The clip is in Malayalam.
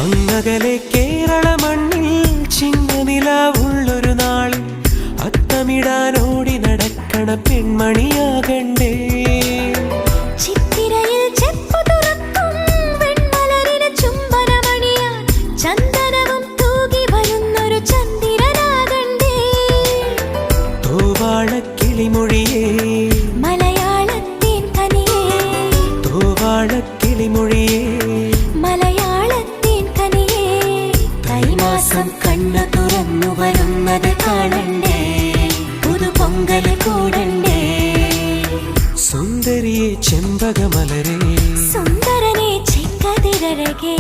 അങ്ങകലെ കേരള മണ്ണിൽ ചിങ്ങനിലാവുള്ളൊരു നാളിൽ അത്തമിടാനോടി നടക്കണ പെൺമണിയാകണ്ടേ. ചിത്തിരയിൽ ചെപ്പു തുറക്കും വെൺമലരിന് ചുംബനമണിയാൻ ചന്ദനവും തൂകി വരുന്നൊരു ചന്ദ്രനാകണ്ടേ. തോവാളക്കിളിമൊഴിയേ മലയാളത്തിൻ കനിയേ, തോവാളക്കിളിമൊഴിയേ മലയാളത്തിൻ കനിയേ. തൈമാസം കണ്ണു തുറന്നു വരുന്നത് കാണണ്ടേ, പുതുപൊങ്കല് കൂടണ്ടേ. സുന്ദരിയെ ചെമ്പകമലരേ, സുന്ദരനെ ചെങ്കതിരഴകേ.